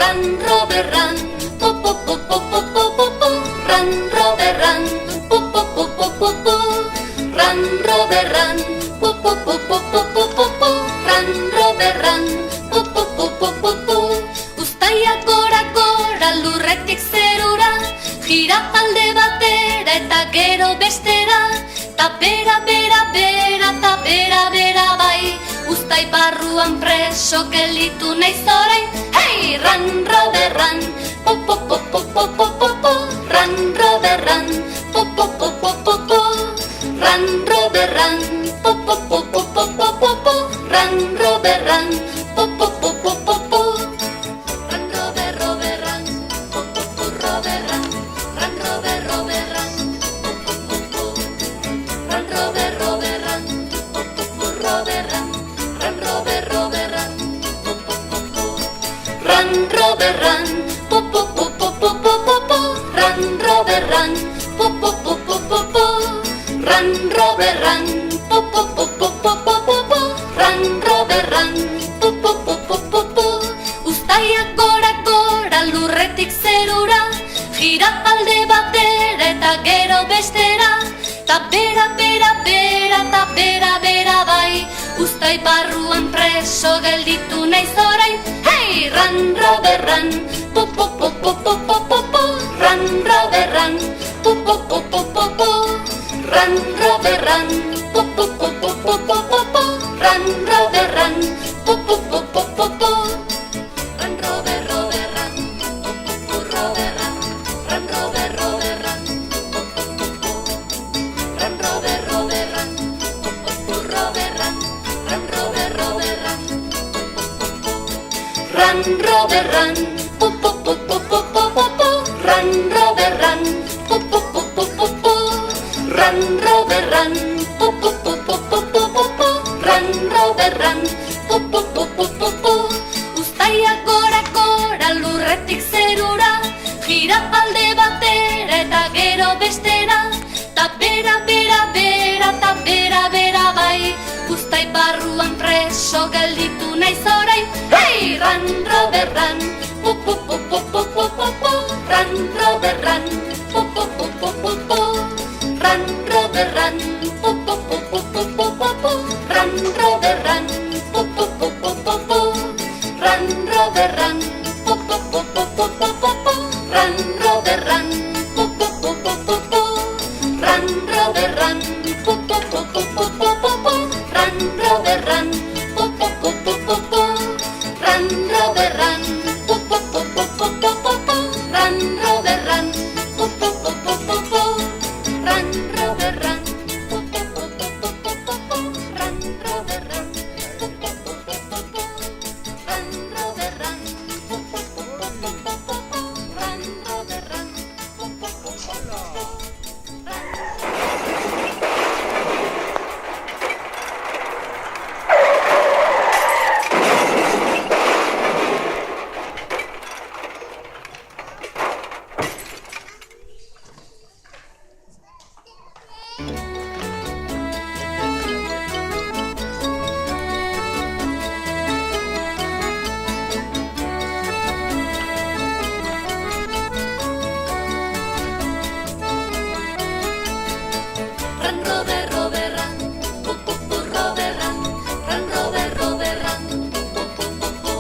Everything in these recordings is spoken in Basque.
Run, Robert, run. Po, po, po, po, po, po, po, po. Run, Robert, run. Po, po, po, po, po, po. Run, Robert, run. Po, po, po, po, po, po, po, po. Run, Robert, run. Po, po, po, po, po, po. Uztaiak gora gora lurretik zerura, gira alde batera eta gero bestera, ta bera, bera, bera, ta bera, bera bai. Uztai barruan preso gelditu naiz orain. Hey, run, Robert, run. Po, po, po, po, po, po, po, po. Run, Robert, run. Po, po, po, po, po, po. Run, Robert, run. Po, po, po, po, po, po, po, po. Run, Robert, run. Po, po, po, po, po, po. Run, Robert, Robert, run. Po, po, po, Robert, run. Run, Robert, Robert, run. Po, po, po, po. Run, Robert, Robert, run. Po, po, po, Robert, run. Run, Robert, Robert, run. Po, po, po, po. Run, Robert, run. Po, po, po, po, po, po, po, po. Run, Robert, run. Po, po, po, po, po, po. Run, Robert, run. Po, po, po, po, po, po, po, po. Run, Robert, run. Po, po, po, po, po, po. Uztaiak gora gora lurretik zerura, gira alde batera eta gero bestera, ta bera, bera, bera, ta bera, bera bai. Uztai barruan preso gelditu naiz orain. Hey, run, Robert, run. Po, po, po, po, po, po, po, po. Run, Robert, run. Po, po, po, po, po, po. Run, Robert, run. Po, po, po, po, po, po, po, po. Run, Robert, run. Po, po, po, po, po, po. Run, Robert, Robert, run. Po, po, po, Robert, run. Run, Robert, Robert, run. Po, po, po, po. Run, Robert, Robert, run. Po, po, po, Robert, run. Run, Robert, Robert, run. Po, po, po, po. Run, Robert, run. Po, po, po, po, po, po, po, po. Run, Robert, run. Po, po, po, po, po, po. Run, Robert, run. Po, po, po, po, po, po, po, po. Run, Robert, run. Po, po, po, po, po, po. Uztaiak gora gora lurretik zerura, gira alde batera eta gero bestera, ta bera, bera, bera, ta bera, bera bai. Uztai barruan preso gelditu naiz orain. Hey, run, Robert, run. Po, po, po, po, po, po, po, po. Run, Robert, run. Po, po, po, po, po, po. Run, Robert, run. Po, po, po, po, po, po, po, po. Run, Robert, run. Po, po, po, po, po, po. Run, Robert, run. Po, po, po, po, po, po, po, po. Run, Robert, run. Po, po, po, po, po, po. Run, Robert, run. Po, po, po, po, po, po, po, po. Run, Robert, run. Po, po, po, po, po, po. Run, Robert, run. Po, po, po, po, po, po, po, po. Run, Robert, run. Po, po, po, po, po, po. Run, Robert, run. Po, po, po, po, po, po, po, po. Run, Robert, run. Po, po, po, po, po, po. Run, Robert, run. Po, po, po, po, po, po, po, po. Run, Robert, run. Po, po, po, po, po, po. Run, Robert, Robert, run. Po, po, po, Robert, run. Run, Robert, Robert, run. Po, po, po, po.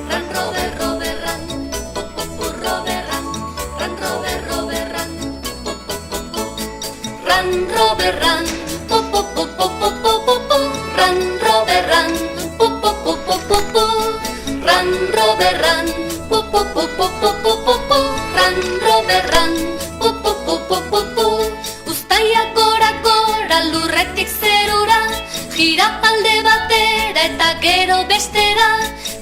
Run, Robert, Robert, run. Po, po, po, Robert, run. Run, Robert, Robert, run. Po, po, po, po. Run, Robert, run. Po, po, po, po, po, po, po, po. Run, Robert, run. Po, po, po, po, po, po. Run, Robert, run. Po, po, po, po, po, po, po, po. Run, Robert, run. Po, po, po, po, po, po. Uztaiak gora gora lurretik zerura, gira alde batera eta gero bestera,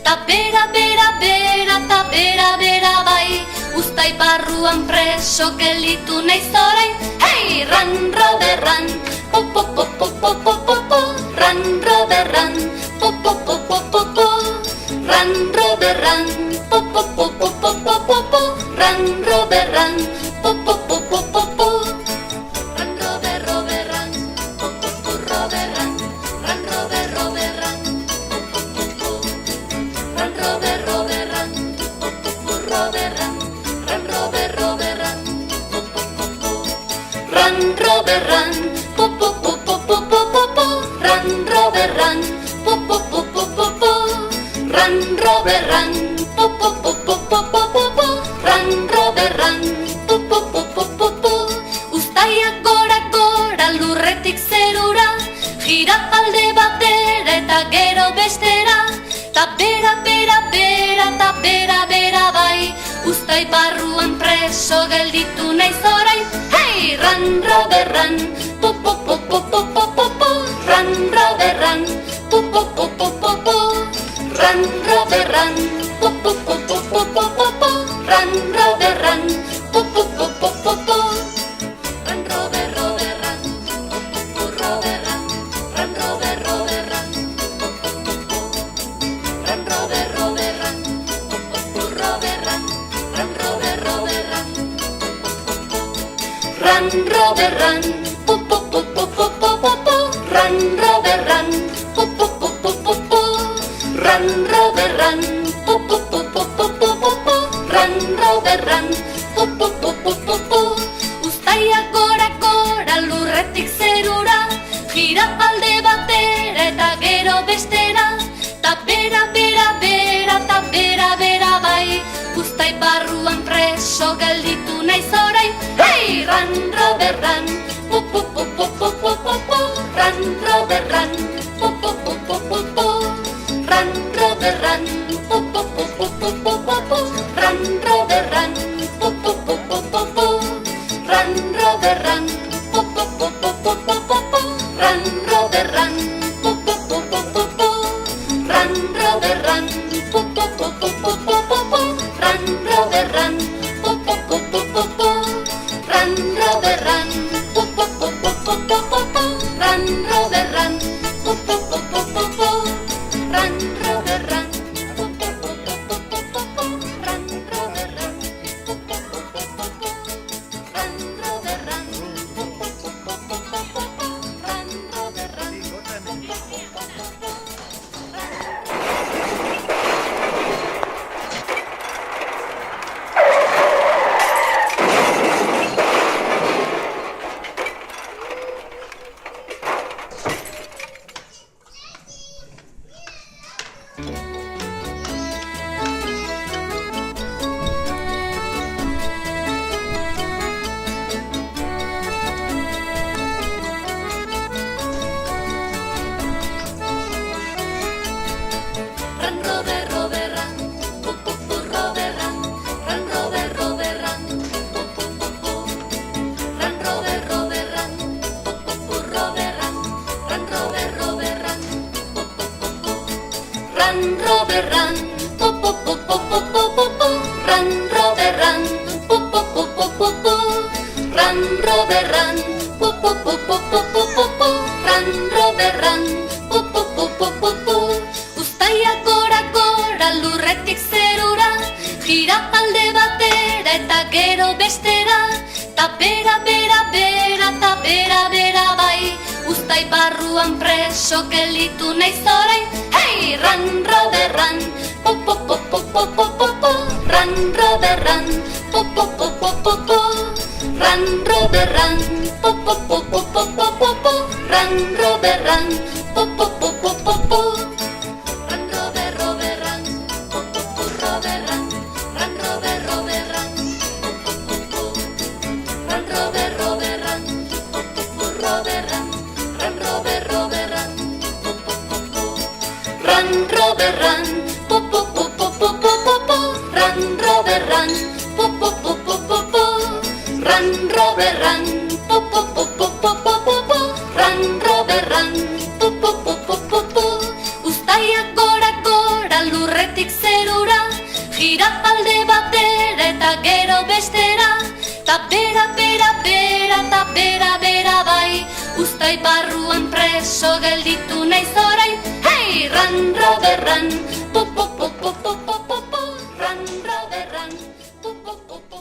ta bera, bera, bera, ta bera, bera bai. Uztai barruan preso gelditu naiz orain. Hey, run, Robert, run. Po, po, po, po, po, po, po, po. Run, Robert, run. Po, po, po, po, po, po. Run, Robert, run. Po, po, po, po, po, po, po, po. Run, Robert, run. Po, po, po, po, po, po. Run, Robert, Robert, run. Po, po, po, Robert, run. Run, Robert, Robert, run. Po, po, po, po. Run, Robert, Robert, run. Po, Robert, run, po po po po po po. Run, Robert, run, po po po po po po po. Run, Robert, run, po po po po po po. Uztaiak gora gora lurretik zerura, gira alde batera eta gero bestera. Ta bera bera bera ta bera bera bai, uztai barruan preso gelditu naiz orain. Hey, run, Robert, run, po po po po po po po po. Run, Robert, run, po po po po po po. Run, Robert, run, po po po po po po po po. Run, Robert, run, po po po po po po. Run, Robert, Robert, run, po po po Robert, run. Run, Robert, Robert, run, po po po po. Run, Robert, Robert, run, po po po Robert, run. Run, Robert, Robert, run, po po po po. Run, Robert, run, po po po po po po po. Run, Robert, run, po po po po po po. Run, Robert, run, po po po po po po po. Run, Robert, run, po po po po po po. Uztaiak gora gora lurretik zerura, gira alde batera eta gero bestera. Ta bera bera bera ta bera bera bai, uztai barruan preso gelditu naiz orain. Hey, run, Robert, run, po po po po po po po. Run, Robert, run, po po po po po po. Run, Robert, run, po po po po po po po. Run, Robert, run, po po po po po po. Run, Robert, run, po po po po po po po. Run, Robert, run, po po po po po po. Run, Robert, run, po po po po po po po. Run, Robert, run, po po po po po po. Run, Robert, run, po po po po po po po. Run, Robert, run, po po po po po po. Run, Robert, run, po po po po po po po. Run, Robert, run, po po po po po po. Run, Robert, run, po po po po po po po. Run, Robert, run, po po po po po po. Run, Robert, Robert, run, po po po Robert, run. Run, Robert, Robert, run, po po po po. Run, Robert, Robert, run, po po po Robert, run. Run, Robert, Robert, run, po po po po. Run, Robert, run, po po po po po po po. Run, Robert, run, po po po po po po. Run, Robert, run, po po po po po po po. Run, Robert, run, po po po po po po. Uztaiak gora gora lurretik zerura, gira alde batera eta gero bestera. Ta bera bera bera ta bera bera bai, uztai barruan preso gelditu naiz orain. Hey, run, Robert, run, po po po po po po po po. Run, Robert, run, po po po po po po. Run, Robert, run, po po po po po po po po. Run, Robert, run, po po po po po po. Run, Robert, Robert, run, po po po Robert, run. Run, Robert, Robert, run, po po po po. Run, Robert, Robert, run, po po po Robert, run. Run, Robert, Robert, run, po po po po. Run, Robert, run, po po po po po po po. Run, Robert, run, po po po po po po. Run, Robert, run, po po po po po po po. Run, Robert, run, po po po po po po. Uztaiak gora gora lurretik zerura, gira alde batera eta gero bestera. Ta bera bera bera ta bera bera bai, uztai barruan preso gelditu naiz orain. Hey, run, Robert, run, po po po po po po po. Run, Robert, run, po po po po.